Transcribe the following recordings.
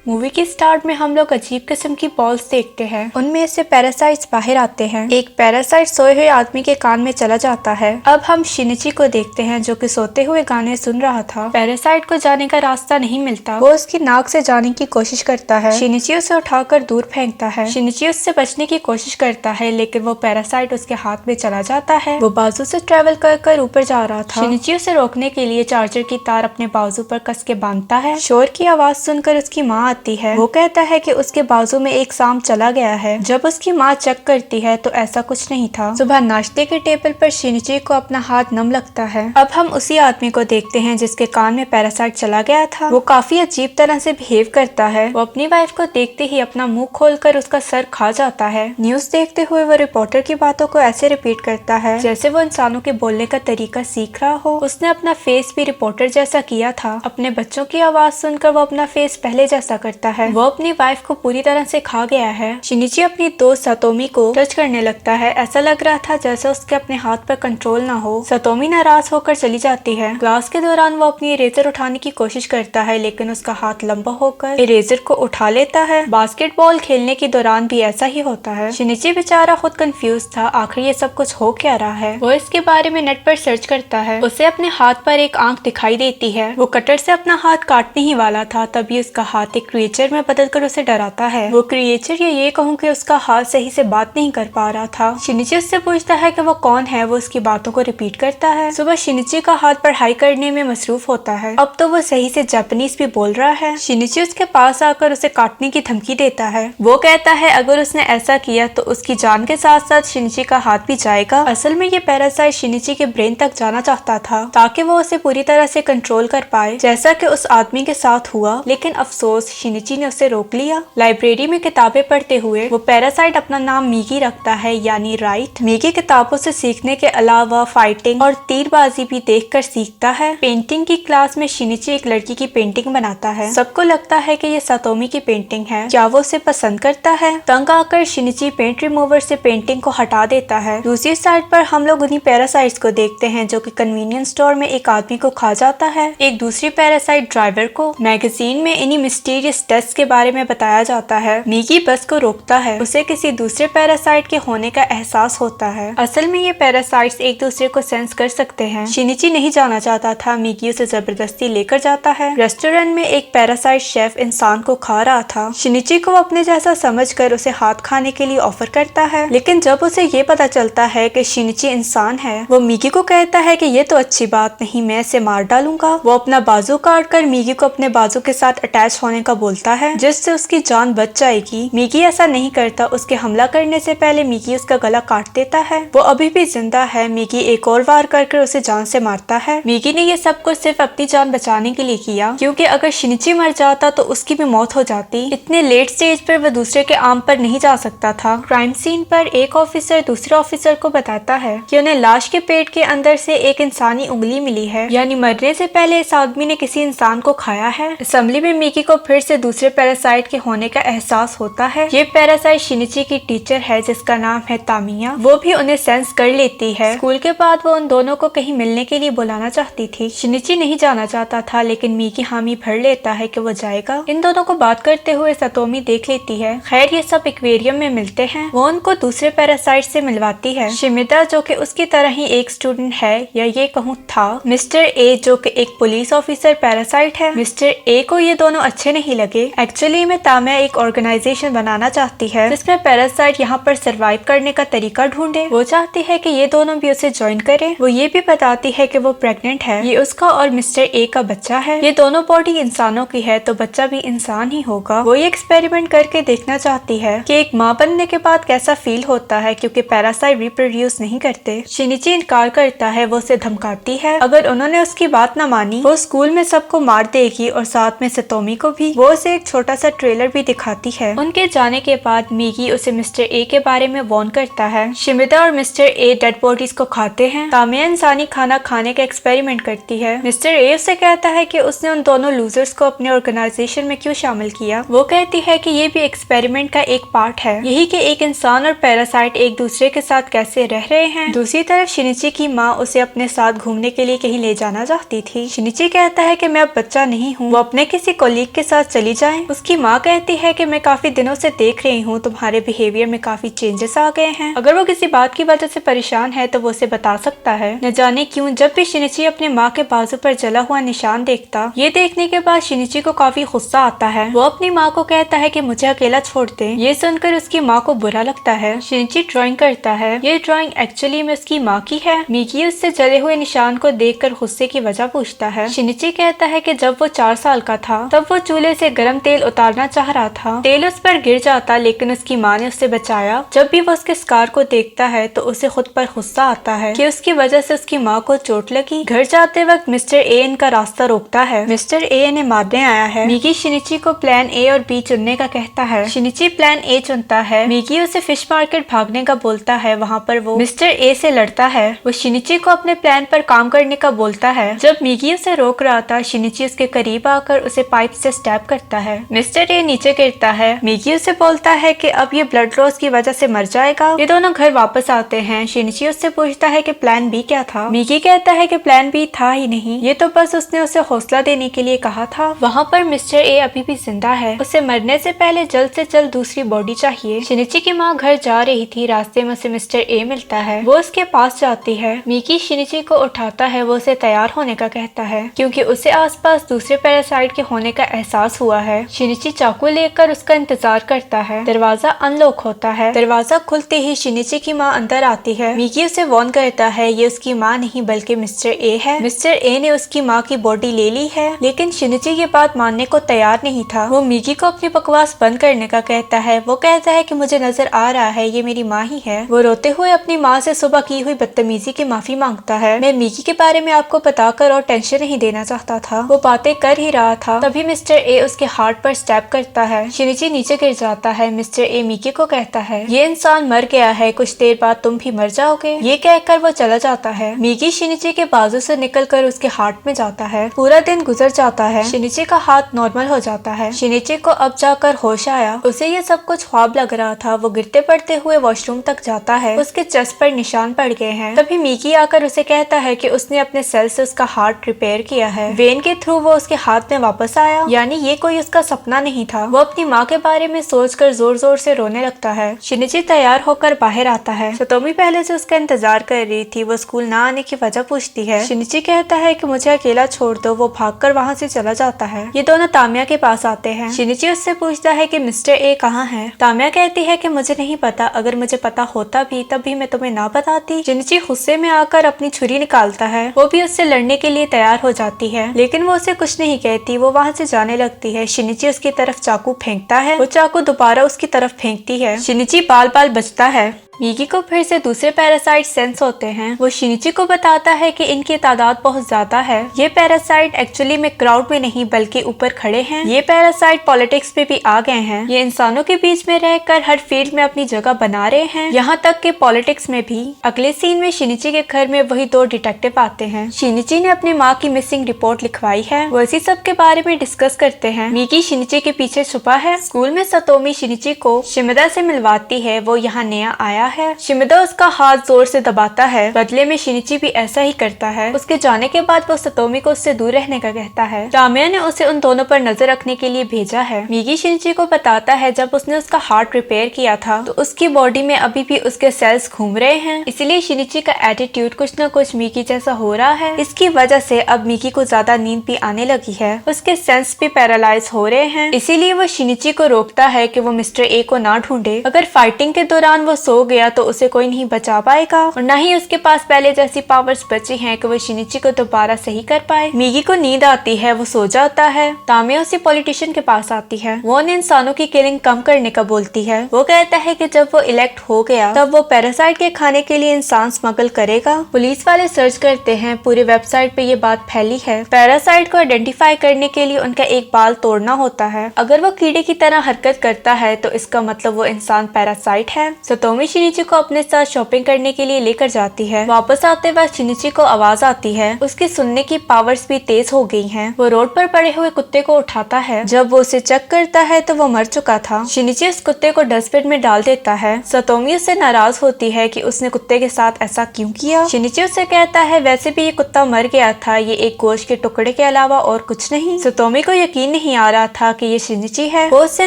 Movie की start में हम लोग अजीब किस्म की बॉल्स देखते हैं। उनमें से पैरासाइट्स बाहर आते हैं। एक पैरासाइट सोए हुए आदमी के कान में चला जाता है। अब हम शिनिची को देखते हैं जो कि सोते हुए गाने सुन रहा था। पैरासाइट को जाने का रास्ता नहीं मिलता। वो उसकी नाक से जाने की कोशिश करता है। शिनिची उसे उठाकर दूर फेंकता है। शिनिची उससे बचने की कोशिश करता है लेकिन वो पैरासाइट उसके हाथ में चला जाता है। वो बाजू से ट्रेवल कर ऊपर जा रहा था। शिनिची उसे रोकने के लिए चार्जर की तार अपने बाजू पर कस के बांधता है। शोर की आवाज सुनकर उसकी माँ आती है। वो कहता है कि उसके बाजू में एक सांप चला गया है। जब उसकी माँ चेक करती है तो ऐसा कुछ नहीं था। सुबह नाश्ते के टेबल पर शिनिची को अपना हाथ नम लगता है। अब हम उसी आदमी को देखते हैं जिसके कान में पैरासाइट चला गया था। वो काफी अजीब तरह से बिहेव करता है। वो अपनी वाइफ को देखते ही अपना मुंह खोलकर उसका सर खा जाता है। न्यूज देखते हुए वो रिपोर्टर की बातों को ऐसे रिपीट करता है जैसे वो इंसानों के बोलने का तरीका सीख रहा हो। उसने अपना फेस भी रिपोर्टर जैसा किया था। अपने बच्चों की आवाज सुनकर वो अपना फेस पहले जैसा करता है। वो अपनी वाइफ को पूरी तरह से खा गया है। शिनिची अपनी दोस्त सतोमी को टच करने लगता है। ऐसा लग रहा था जैसे उसके अपने हाथ पर कंट्रोल ना हो। सतोमी नाराज होकर चली जाती है। क्लास के दौरान वो अपनी इरेजर उठाने की कोशिश करता है लेकिन उसका हाथ लंबा होकर इरेजर को उठा लेता है। बास्केटबॉल खेलने के दौरान भी ऐसा ही होता है। शिनिची बेचारा खुद कंफ्यूज था आखिर ये सब कुछ हो क्या रहा है। वो इसके बारे में नेट पर सर्च करता है। उसे अपने हाथ पर एक आंख दिखाई देती है। वो कटर से अपना हाथ काटने ही वाला था तभी उसका हाथ एक क्रिएचर में बदलकर उसे डराता है। वो क्रिएचर या ये कहूँ कि उसका हाथ सही से बात नहीं कर पा रहा था। शिनिची उससे पूछता है कि वो कौन है। वो उसकी बातों को रिपीट करता है। सुबह शिनिची का हाथ पढ़ाई करने में मसरूफ होता है। अब तो वो सही से जापानीज भी बोल रहा है। शिनिची उसके पास आकर उसे काटने की धमकी देता है। वो कहता है अगर उसने ऐसा किया तो उसकी जान के साथ साथ शिनिची का हाथ भी जाएगा। असल में ये पैरासाइट शिनिची के ब्रेन तक जाना चाहता था ताकि वो उसे पूरी तरह से कंट्रोल कर पाए जैसा कि उस आदमी के साथ हुआ। लेकिन अफसोस शिनिची ने उसे रोक लिया। लाइब्रेरी में किताबें पढ़ते हुए वो पैरासाइट अपना नाम मीगी रखता है यानी राइट। मीगी किताबों से सीखने के अलावा फाइटिंग और तीरबाजी भी देखकर सीखता है। पेंटिंग की क्लास में शिनिची एक लड़की की पेंटिंग बनाता है। सबको लगता है कि ये सतोमी की पेंटिंग है। क्या वो उसे पसंद करता है? तंग आकर शिनिची पेंट रिमूवर से पेंटिंग को हटा देता है। दूसरी साइड पर हम लोग उन्हीं पैरासाइट्स को देखते हैं जो कि कन्वीनियंस स्टोर में एक आदमी को खा जाता है। एक दूसरी पैरासाइट ड्राइवर को। मैगजीन में इन्हीं मिस्टीरियस टेस्ट के बारे में बताया जाता है। मीगी बस को रोकता है। उसे किसी दूसरे पैरासाइट के होने का एहसास होता है। असल में ये पैरासाइट्स एक दूसरे को सेंस कर सकते हैं। शिनिची नहीं जाना चाहता था। मीगी उसे जबरदस्ती लेकर जाता है। रेस्टोरेंट में एक पैरासाइट शेफ इंसान को खा रहा था। शिनिची को अपने जैसा समझकर उसे हाथ खाने के लिए ऑफर करता है लेकिन जब उसे ये पता चलता है कि शिनिची इंसान है वो मीगी को कहता है कि ये तो अच्छी बात नहीं, मैं इसे मार डालूंगा। वो अपना बाजू काट कर मीगी को अपने बाजू के साथ अटैच होने का बोलता है जिससे उसकी जान बच जाएगी। मीगी ऐसा नहीं करता। उसके हमला करने से पहले मीगी उसका गला काट देता है। वो अभी भी जिंदा है। मीगी एक और वार करके उसे जान से मारता है। मीगी ने ये सब कुछ सिर्फ अपनी जान बचाने के लिए किया क्योंकि अगर शिनिची मर जाता तो उसकी भी मौत हो जाती। इतने लेट स्टेज पर वो दूसरे के आर्म पर नहीं जा सकता था। क्राइम सीन पर एक ऑफिसर दूसरे ऑफिसर को बताता है कि उन्हें लाश के पेट के अंदर से एक इंसानी उंगली मिली है यानी मरने से पहले इस आदमी ने किसी इंसान को खाया है। असेंबली में मीगी को फिर से दूसरे पैरासाइट के होने का एहसास होता है। ये पैरासाइट शिनिची की टीचर है जिसका नाम है तामिया। वो भी उन्हें सेंस कर लेती है। स्कूल के बाद वो उन दोनों को कहीं मिलने के लिए बुलाना चाहती थी। शिनिची नहीं जाना चाहता था लेकिन मीगी हामी भर लेता है कि वो जाएगा। इन दोनों को बात करते हुए सतोमी देख लेती है। खैर ये सब एक्वेरियम में मिलते हैं। वो उनको दूसरे पैरासाइट से मिलवाती है। शिमिदा जो कि उसकी तरह ही एक स्टूडेंट है या ये कहूँ था। मिस्टर ए जो कि एक पुलिस ऑफिसर पैरासाइट है। मिस्टर ए को ये दोनों अच्छे नहीं लगे। एक्चुअली में तामिया एक ऑर्गेनाइजेशन बनाना चाहती है जिसमें पैरासाइट यहाँ पर सरवाइव करने का तरीका ढूंढे। वो चाहती है कि ये दोनों भी उसे ज्वाइन करें। वो ये भी बताती है कि वो प्रेग्नेंट है। ये उसका और मिस्टर ए का बच्चा है। ये दोनों बॉडी इंसानों की है तो बच्चा भी इंसान ही होगा। वो ये एक्सपेरिमेंट करके देखना चाहती है कि एक माँ बनने के बाद कैसा फील होता है क्योंकि पैरासाइट रिप्रोड्यूस नहीं करते। शिनिची इनकार करता है। वो उसे धमकाती है अगर उन्होंने उसकी बात न मानी वो स्कूल में सबको मार देगी और साथ में सतोमी को भी। वो उसे एक छोटा सा ट्रेलर भी दिखाती है। उनके जाने के बाद मीगी उसे मिस्टर ए के बारे में वार्न करता है। शिमिदा और मिस्टर ए डेड बॉडीज को खाते हैं। तामिया इंसानी खाना खाने का एक्सपेरिमेंट करती है। मिस्टर ए उसे कहता है कि उसने उन दोनों लूजर्स को अपने ऑर्गेनाइजेशन में क्यों शामिल किया। वो कहती है कि ये भी एक्सपेरिमेंट का एक पार्ट है, यही कि एक इंसान और पैरासाइट एक दूसरे के साथ कैसे रह रहे हैं। दूसरी तरफ शिनिची की माँ उसे अपने साथ घूमने के लिए कहीं ले जाना चाहती थी। शिनिची कहता है कि मैं अब बच्चा नहीं हूँ। वो अपने किसी कोलीग के साथ चली जाएं। उसकी माँ कहती है कि मैं काफी दिनों से देख रही हूँ तुम्हारे बिहेवियर में काफी चेंजेस आ गए हैं। अगर वो किसी बात की वजह से परेशान है तो वो उसे बता सकता है। न जाने क्यों जब भी शिनिची अपने माँ के बाजू पर जला हुआ निशान देखता, ये देखने के बाद शिनिची को काफी गुस्सा आता है। वो अपनी माँ को कहता है कि मुझे अकेला छोड़ दे। ये सुनकर उसकी माँ को बुरा लगता है। शिनिची ड्राइंग करता है। ये ड्राइंग एक्चुअली में उसकी माँ की है। मिकी उससे जले हुए निशान को देखकर गुस्से की वजह पूछता है। शिनिची कहता है कि जब वो 4 साल का था तब वो चूल्हे से गर्म तेल उतारना चाह रहा था। तेल उस पर गिर जाता लेकिन उसकी माँ ने उसे बचाया। जब भी वो उसके स्कार को देखता है तो उसे खुद पर गुस्सा आता है कि उसकी वजह से उसकी माँ को चोट लगी। घर जाते वक्त मिस्टर ए इनका रास्ता रोकता है। मिस्टर ए इन्हें मारने आया है। मिकी शिनिची को प्लान ए और बी चुनने का कहता है। शिनिची प्लान ए चुनता है। मिकी उसे फिश मार्केट भागने का बोलता है। वहाँ पर वो मिस्टर ए से लड़ता है। वो शिनिची को अपने प्लान पर काम करने का बोलता है। जब मिकी उसे रोक रहा था, शिनिची उसके करीब आकर उसे पाइप से स्टैब करता है। मिस्टर ए नीचे गिरता है। मिकी उसे बोलता है कि अब ये ब्लड लॉस की वजह से मर जाएगा। ये दोनों घर वापस आते हैं। शिनिची उससे पूछता है कि प्लान बी क्या था। मिकी कहता है कि प्लान बी था ही नहीं, ये तो बस उसने उसे हौसला देने के लिए कहा था। वहाँ पर मिस्टर ए अभी भी जिंदा है। उसे मरने से पहले जल्द से जल्द दूसरी बॉडी चाहिए। शिनिची की माँ घर जा रही थी। रास्ते में उसे मिस्टर ए मिलता है। वो उसके पास जाती है। मिकी शिनिची को उठाता है। वो उसे तैयार होने का कहता है क्योंकि उसे आसपास दूसरे पैरासाइट के होने का एहसास हुआ है। शिनिची चाकू लेकर उसका इंतजार करता है। दरवाजा अनलॉक होता है। दरवाजा खुलते ही शिनिची की माँ अंदर आती है। मिकी उसे वार्न करता है ये उसकी माँ नहीं बल्कि मिस्टर ए है। मिस्टर ए ने उसकी माँ की बॉडी ले ली है लेकिन शिनिची ये बात मानने को तैयार नहीं था। वो मिकी को अपनी बकवास बंद करने का कहता है। वो कहता है कि मुझे नजर आ रहा है ये मेरी माँ ही है। वो रोते हुए अपनी माँ से सुबह की हुई बदतमीजी की माफी मांगता है। मैं मिकी के बारे में आपको बताकर और टेंशन नहीं देना चाहता था। वो बातें कर ही रहा था तभी मिस्टर ए उसके हार्ट पर स्टैब करता है। शिनिची नीचे गिर जाता है। मिस्टर ए मिकी को कहता है ये इंसान मर गया है, कुछ देर बाद तुम भी मर जाओगे। ये कहकर वो चला जाता है। मिकी शिनिची के बाजू से निकलकर उसके हार्ट में जाता है। पूरा दिन गुजर जाता है। शिनिची का हाथ नॉर्मल हो जाता है। शिनिची को अब जाकर होश आया। उसे ये सब कुछ ख्वाब लग रहा था। वो गिरते पड़ते हुए वॉशरूम तक जाता है। उसके चेस्ट पर निशान पड़ गए हैं। तभी मिकी आकर उसे कहता है कि उसने अपने सेल से उसका हार्ट रिपेयर किया है। वेन के थ्रू वो उसके हाथ में वापस आया, यानी ये कोई उसका सपना नहीं था। वो अपनी माँ के बारे में सोचकर जोर जोर से रोने लगता है। शिनिची तैयार होकर बाहर आता है। सतोमी पहले से उसका इंतजार कर रही थी। वो स्कूल ना आने की वजह पूछती है। शिनिची कहता है कि मुझे अकेला छोड़ दो। वो भागकर वहाँ से चला जाता है। ये दोनों तामिया के पास आते हैं। शिनिची उससे पूछता है कि मिस्टर ए कहाँ है। तामिया कहती है कि मुझे नहीं पता, अगर मुझे पता होता भी तब भी मैं तुम्हें ना बताती। शिनिची गुस्से में आकर अपनी छुरी निकालता है। वो भी उससे लड़ने के लिए तैयार हो जाती है लेकिन वो उसे कुछ नहीं कहती। वो वहाँ से जाने लगती है। शिनिची उसकी तरफ चाकू फेंकता है। वो चाकू दोबारा उसकी तरफ फेंकती है। शिनिची बाल बाल बचता है। मिकी को फिर से दूसरे पैरासाइट सेंस होते हैं। वो शिनिची को बताता है कि इनकी तादाद बहुत ज्यादा है। ये पैरासाइट एक्चुअली में क्राउड में नहीं बल्कि ऊपर खड़े हैं। ये पैरासाइट पॉलिटिक्स में भी आ गए हैं। ये इंसानों के बीच में रहकर हर फील्ड में अपनी जगह बना रहे हैं, यहाँ तक कि पॉलिटिक्स में भी। अगले सीन में शिनिची के घर में वही 2 डिटेक्टिव आते हैं। शिनिची ने अपनी माँ की मिसिंग रिपोर्ट लिखवाई है। वो इसी सब के बारे में डिस्कस करते हैं। मिकी शिनिची के पीछे छुपा है। स्कूल में सतोमी शिनिची को शिमिदा से मिलवाती है। वो यहाँ नया आया है। शिमिदा उसका हाथ जोर से दबाता है। बदले में शिनिची भी ऐसा ही करता है। उसके जाने के बाद वो सतोमी को उससे दूर रहने का कहता है। तामिया ने उसे उन दोनों पर नजर रखने के लिए भेजा है। मिकी शिनिची को बताता है जब उसने उसका हार्ट रिपेयर किया था तो उसकी बॉडी में अभी भी उसके सेल्स घूम रहे हैं, इसलिए शिनिची का एटीट्यूड कुछ न कुछ मिकी जैसा हो रहा है। इसकी वजह से अब मिकी को ज्यादा नींद भी आने लगी है। उसके सेंस भी पैरालाइज हो रहे हैं, इसीलिए वो शिनिची को रोकता है कि वो मिस्टर ए को ना ढूंढे। अगर फाइटिंग के दौरान वो सो गया तो उसे कोई नहीं बचा पाएगा और न ही उसके पास पहले जैसी पावर्स बची हैं कि वो शिनिची को दोबारा सही कर पाए। मिकी को नींद आती है। वो सो जाता है। तामिया उसी पॉलिटिशियन के पास आती है। वो उन इंसानों की किलिंग कम करने का बोलती है। वो कहता है कि जब वो इलेक्ट हो गया तब वो पैरासाइट के खाने के लिए इंसान स्मगल करेगा। पुलिस वाले सर्च करते हैं। पूरी वेबसाइट पे ये बात फैली है। पैरासाइट को आइडेंटिफाई करने के लिए उनका एक बाल तोड़ना होता है। अगर वो कीड़े की तरह हरकत करता है तो इसका मतलब वो इंसान पैरासाइट है। सतोमी शिनिची को अपने साथ शॉपिंग करने के लिए लेकर जाती है। वापस आते वक्त शिनिची को आवाज आती है। उसकी सुनने की पावर्स भी तेज हो गई हैं। वो रोड पर पड़े हुए कुत्ते को उठाता है। जब वो उसे चेक करता है तो वो मर चुका था। शिनिची उस कुत्ते को डस्टबिन में डाल देता है। सतोमी उससे नाराज होती है कि उसने कुत्ते के साथ ऐसा क्यों किया। शिनिची उससे कहता है वैसे भी ये कुत्ता मर गया था, ये एक गोश्त के टुकड़े के अलावा और कुछ नहीं। सतोमी को यकीन नहीं आ रहा था कि ये शिनिची है। वो उससे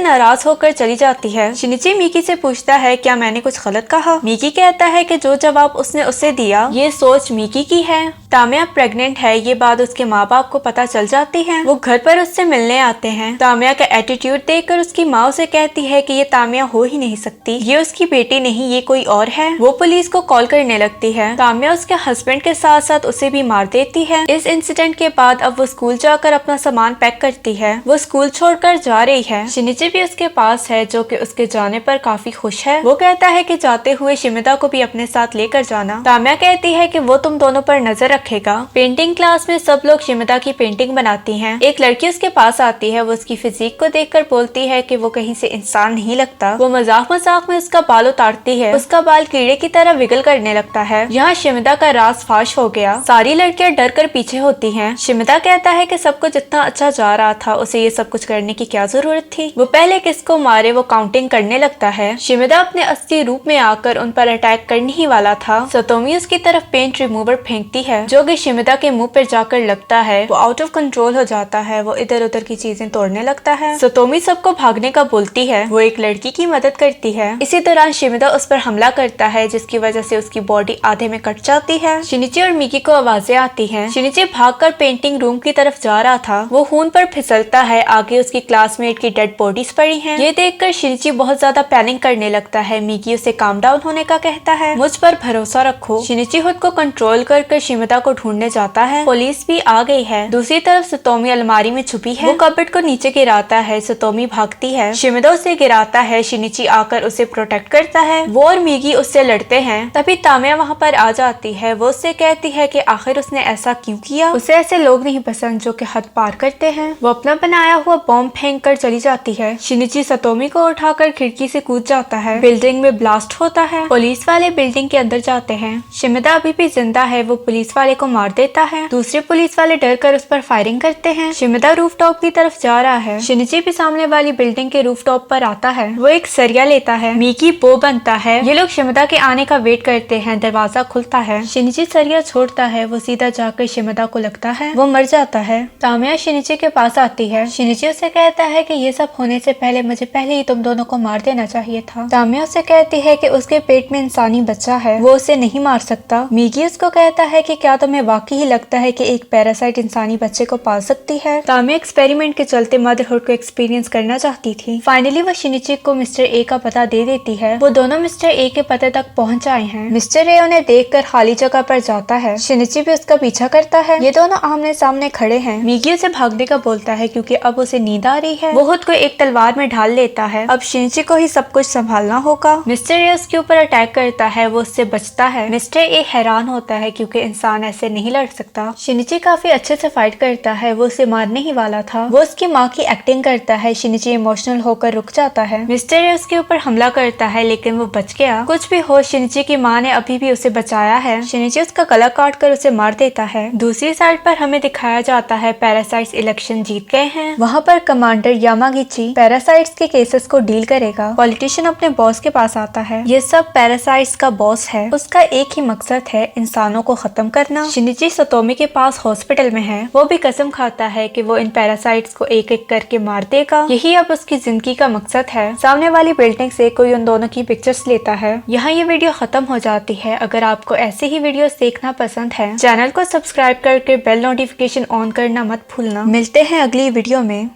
नाराज होकर चली जाती है। शिनिची मिकी से पूछता है क्या मैंने कुछ गलत कहा। मिकी कहता है कि जो जवाब उसने उसे दिया ये सोच मिकी की है। तामिया प्रेग्नेंट है, ये बात उसके माँ बाप को पता चल जाती है। वो घर पर उससे मिलने आते हैं। तामिया का एटीट्यूड देखकर उसकी माँ उसे कहती है कि ये तामिया हो ही नहीं सकती, ये उसकी बेटी नहीं, ये कोई और है। वो पुलिस को कॉल करने लगती है। तामिया उसके हस्बैंड के साथ साथ उसे भी मार देती है। इस इंसिडेंट के बाद अब वो स्कूल जाकर अपना सामान पैक करती है। वो स्कूल छोड़कर जा रही है। शिनिची भी उसके पास है जो कि उसके जाने पर काफी खुश है। वो कहता है कि जाते हुए शिमिदा को भी अपने साथ लेकर जाना। तामिया कहती है कि वो तुम दोनों पर नजर रखेगा। पेंटिंग क्लास में सब लोग शिमिदा की पेंटिंग बनाती हैं। एक लड़की उसके पास आती है। वो उसकी फिजिक को देखकर बोलती है कि वो कहीं से इंसान नहीं लगता। वो मजाक मजाक में उसका बाल उतारती है। उसका बाल कीड़े की तरह विगल करने लगता है। यहाँ शिमिदा का राज फाश हो गया। सारी लड़कियां डर कर पीछे होती हैं। शिमिदा कहता है कि सब कुछ इतना अच्छा जा रहा था, उसे ये सब कुछ करने की क्या जरूरत थी। वो पहले किसको मारे वो काउंटिंग करने लगता है। शिमिदा अपने असली रूप में आकर उन पर अटैक करने ही वाला था। सतोमी उसकी तरफ पेंट रिमूवर फेंकती है जो कि शिमिदा के मुंह पर जाकर लगता है। वो आउट ऑफ कंट्रोल हो जाता है। वो इधर उधर की चीजें तोड़ने लगता है। सतोमी सबको भागने का बोलती है। वो एक लड़की की मदद करती है। इसी दौरान शिमिदा उस पर हमला करता है जिसकी वजह से उसकी बॉडी आधे में कट जाती है। शिनिची और मिकी को आवाजें आती हैं। शिनिची भागकर पेंटिंग रूम की तरफ जा रहा था। वो खून पर फिसलता है। आगे उसकी क्लासमेट की डेड बॉडीज पड़ी हैं। ये देखकर शिनिची बहुत ज्यादा पैनिक करने लगता है। मिकी उसे काम डाउन होने का कहता है। मुझ पर भरोसा रखो। शिनिची खुद को कंट्रोल कर शिमिदा को ढूंढने जाता है। पुलिस भी आ गई है। दूसरी तरफ सतोमी अलमारी में छुपी है। वो कबर्ड को नीचे गिराता है। सतोमी भागती है। शिमिदा उसे गिराता है। शिनिची आकर उसे प्रोटेक्ट करता है। वो और मिगी उससे लड़ते हैं। तभी तामिया वहाँ पर आ जाती है। वो उससे कहती है कि आखिर उसने ऐसा क्यों किया। उसे ऐसे लोग नहीं पसंद जो कि हद पार करते हैं। वो अपना बनाया हुआ बॉम्ब फेंक कर चली जाती है। शिनिची सतोमी को उठाकर खिड़की से कूद जाता है। बिल्डिंग में ब्लास्ट होता है। पुलिस वाले बिल्डिंग के अंदर जाते हैं। शिमिदा अभी भी जिंदा है। वो पुलिस वाले को मार देता है। दूसरे पुलिस वाले डर कर उस पर फायरिंग करते हैं। शिमिदा रूफटॉप की तरफ जा रहा है। शिनिची भी सामने वाली बिल्डिंग के रूफटॉप पर आता है। वो एक सरिया लेता है। मिकी बो बनता है। ये लोग शिमिदा के आने का वेट करते हैं। दरवाजा खुलता है। शिनिची सरिया छोड़ता है। वो सीधा जाकर शिमिदा को लगता है। वो मर जाता है। तामिया शिनिची के पास आती है। शिनिची उसे कहता है कि ये सब होने से पहले मुझे पहले ही तुम दोनों को मार देना चाहिए था। तामिया उसे कहती है कि उसके पेट में इंसानी बच्चा है, वो उसे नहीं मार सकता। मिकी उसको कहता है कि क्या तुम्हें वाकई ही लगता है कि एक पैरासाइट इंसानी बच्चे को पाल सकती है। तामिया एक्सपेरिमेंट के चलते मदरहुड को एक्सपीरियंस करना चाहती थी। फाइनली वो शिनिची को मिस्टर ए का पता दे देती है। वो दोनों मिस्टर ए के पते तक पहुंच आए हैं। मिस्टर ए उन्हें देखकर खाली जगह पर जाता है। शिनिची भी उसका पीछा करता है। ये दोनों आमने सामने खड़े हैं। मिकी उसे भागने का बोलता है क्योंकि अब उसे नींद आ रही है। वो खुद को एक तलवार में ढाल लेता है। अब शिनिची को ही सब कुछ संभालना होगा। मिस्टर ए उसके ऊपर अटैक करता है। वो उससे बचता है। मिस्टर ए हैरान होता है क्योंकि इंसान ऐसे नहीं लड़ सकता। शिनिची काफी अच्छे से फाइट करता है। वो उसे मारने ही वाला था। वो उसकी माँ की एक्टिंग करता है। शिनिची इमोशनल होकर रुक जाता है। मिस्टर ए उसके ऊपर हमला करता है लेकिन वो बच गया। कुछ भी हो, शिनिची की माँ ने अभी भी उसे बचाया है। शिनिची उसका गला काट कर उसे मार देता है। दूसरी साइड पर हमें दिखाया जाता है पैरासाइट्स इलेक्शन जीत गए हैं। वहाँ पर कमांडर यामागिची पैरासाइट्स के केसेस को डील करेगा। पॉलिटिशियन अपने बॉस के पास आता है। ये सब पैरासाइट्स का बॉस है। उसका एक ही मकसद है, इंसानों को खत्म करना। शिनिची सतोमी के पास हॉस्पिटल में है। वो भी कसम खाता है कि वो इन पैरासाइट्स को एक एक करके मार देगा। यही अब उसकी जिंदगी का मकसद है। सामने वाली बिल्डिंग से कोई उन दोनों की पिक्चर्स लेता है। यहाँ ये वीडियो खत्म हो जाती है। अगर आपको ऐसे ही वीडियोस देखना पसंद है, चैनल को सब्सक्राइब करके बेल नोटिफिकेशन ऑन करना मत भूलना। मिलते हैं अगली वीडियो में।